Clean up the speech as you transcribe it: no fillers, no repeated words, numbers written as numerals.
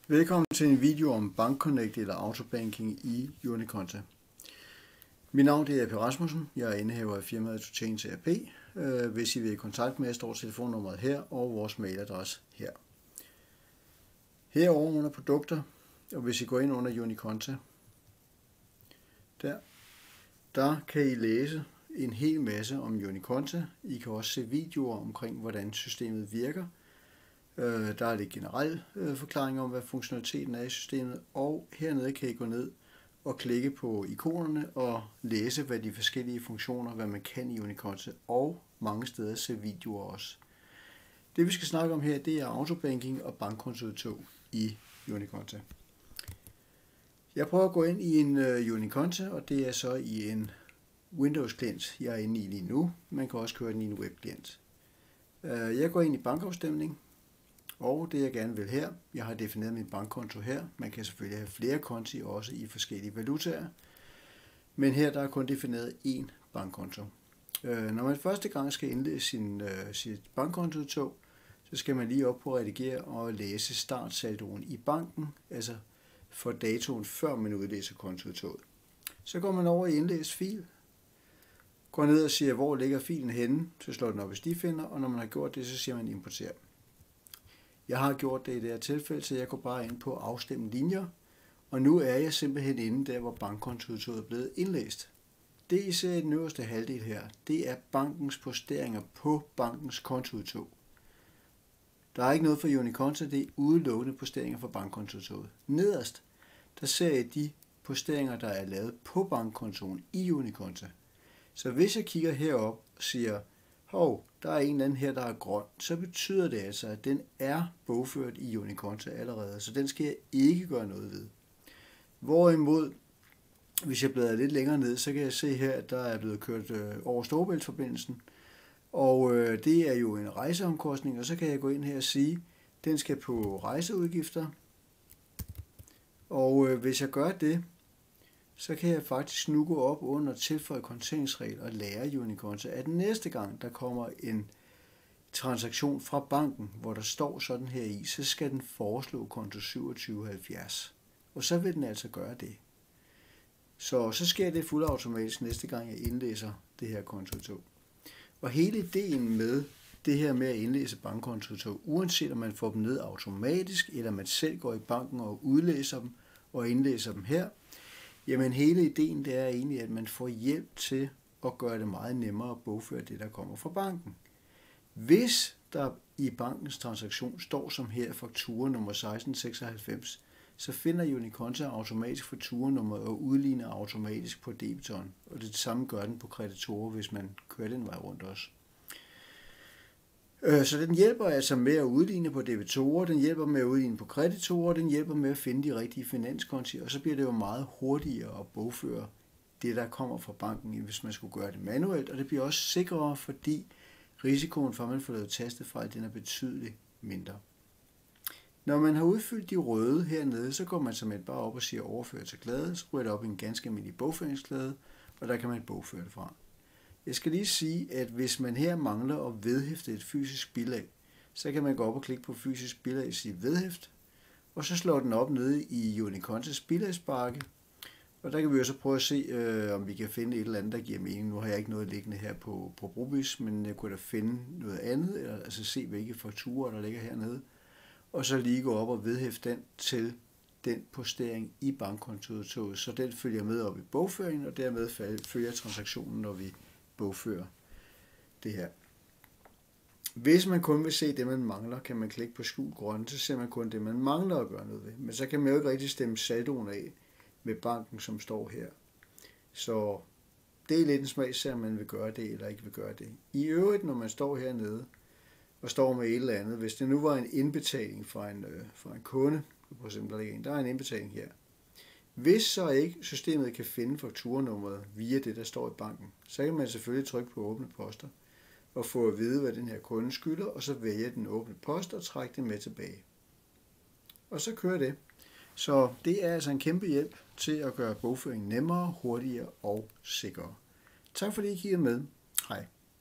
Velkommen til en video om BankConnect eller autobanking i Unikonta. Mit navn er Per Rasmussen. Jeg er indehaver af firmaet Tutens ERP. Hvis I vil i kontakt med, står telefonnummeret her og vores mailadresse her. Herovre under produkter, og hvis I går ind under Unikonta, der kan I læse en hel masse om Unikonta. I kan også se videoer omkring, hvordan systemet virker. Der er lidt generel forklaring om, hvad funktionaliteten er i systemet, og hernede kan I gå ned og klikke på ikonerne og læse, hvad de forskellige funktioner, hvad man kan i Unikonta, og mange steder se videoer også. Det vi skal snakke om her, det er autobanking og bankkontoudtog i Unikonta. Jeg prøver at gå ind i en Unikonta, og det er så i en Windows-klient, jeg er inde i lige nu. Man kan også køre den i en web-klient. Jeg går ind i bankafstemning. Og det jeg gerne vil her, jeg har defineret min bankkonto her. Man kan selvfølgelig have flere konti også i forskellige valutaer. Men her der er kun defineret én bankkonto. Når man første gang skal indlede sit bankkontoudtog, så skal man lige op på redigere og læse startsaldoen i banken, altså for datoen før man udlæser kontoudtoget. Så går man over i indlæs fil, går ned og siger, hvor ligger filen henne, så slår den op i stifinder, og når man har gjort det, så siger man importer. Jeg har gjort det i det her tilfælde, så jeg går bare ind på afstemme linjer, og nu er jeg simpelthen inde der, hvor bankkontoudtoget er blevet indlæst. Det I ser i den øverste halvdel her, det er bankens posteringer på bankens kontoudtog. Der er ikke noget for Unikonta, det er udelukkende posteringer for bankkontoudtoget. Nederst, der ser jeg de posteringer, der er lavet på bankkontoen i Unikonta. Så hvis jeg kigger herop og siger, hov, der er en eller anden her, der er grøn, så betyder det altså, at den er bogført i Unikonta allerede, så den skal jeg ikke gøre noget ved. Hvorimod, hvis jeg bladrer lidt længere ned, så kan jeg se her, at der er blevet kørt over Storebæltsforbindelsen, og det er jo en rejseomkostning, og så kan jeg gå ind her og sige, at den skal på rejseudgifter, og hvis jeg gør det, så kan jeg faktisk nu gå op under tilføje konteringsregel og lære Unikonta, at næste gang der kommer en transaktion fra banken, hvor der står sådan her i, så skal den foreslå konto 2770. Og så vil den altså gøre det. Så sker det fuldautomatisk næste gang jeg indlæser det her kontoudtog. Og hele ideen med det her med at indlæse bankkontoudtog, uanset om man får dem ned automatisk, eller man selv går i banken og udlæser dem og indlæser dem her, jamen hele ideen det er egentlig, at man får hjælp til at gøre det meget nemmere at bogføre det, der kommer fra banken. Hvis der i bankens transaktion står som her faktura nummer 1696, så finder Unikonta automatisk fakturanummeret og udligner automatisk på debitoren. Og det samme gør den på kreditorer, hvis man kører den vej rundt også. Så den hjælper altså med at udligne på debitorer, den hjælper med at udligne på kreditorer, den hjælper med at finde de rigtige finanskonti, og så bliver det jo meget hurtigere at bogføre det, der kommer fra banken, hvis man skulle gøre det manuelt, og det bliver også sikrere, fordi risikoen for, at man får lavet tastefejl, den er betydeligt mindre. Når man har udfyldt de røde hernede, så går man simpelthen bare op og siger overfør til klade, så ryger det op i en ganske almindelig bogføringsklade, og der kan man bogføre det fra. Jeg skal lige sige, at hvis man her mangler at vedhæfte et fysisk bilag, så kan man gå op og klikke på fysisk bilag og sige vedhæft, og så slår den op nede i Unikontas bilagspakke, og der kan vi jo så prøve at se, om vi kan finde et eller andet, der giver mening. Nu har jeg ikke noget liggende her på Brobis, men jeg kunne da finde noget andet, eller altså se, hvilke fakturer, der ligger hernede, og så lige gå op og vedhæfte den til den postering i bankkontoudtoget, så den følger med op i bogføringen, og dermed følger transaktionen, når vi bogfører det her. Hvis man kun vil se det, man mangler, kan man klikke på skjul grønne, så ser man kun det, man mangler at gøre noget ved. Men så kan man jo ikke rigtig stemme saldoen af med banken, som står her. Så det er lidt en smagsag, om man vil gøre det eller ikke vil gøre det. I øvrigt, når man står hernede og står med et eller andet, hvis det nu var en indbetaling fra en kunde, for eksempel der er en indbetaling her. Hvis så ikke systemet kan finde fakturanummeret via det, der står i banken, så kan man selvfølgelig trykke på åbne poster og få at vide, hvad den her kunde skylder, og så vælge den åbne post og trække det med tilbage. Og så kører det. Så det er altså en kæmpe hjælp til at gøre bogføringen nemmere, hurtigere og sikrere. Tak fordi I kiggede med.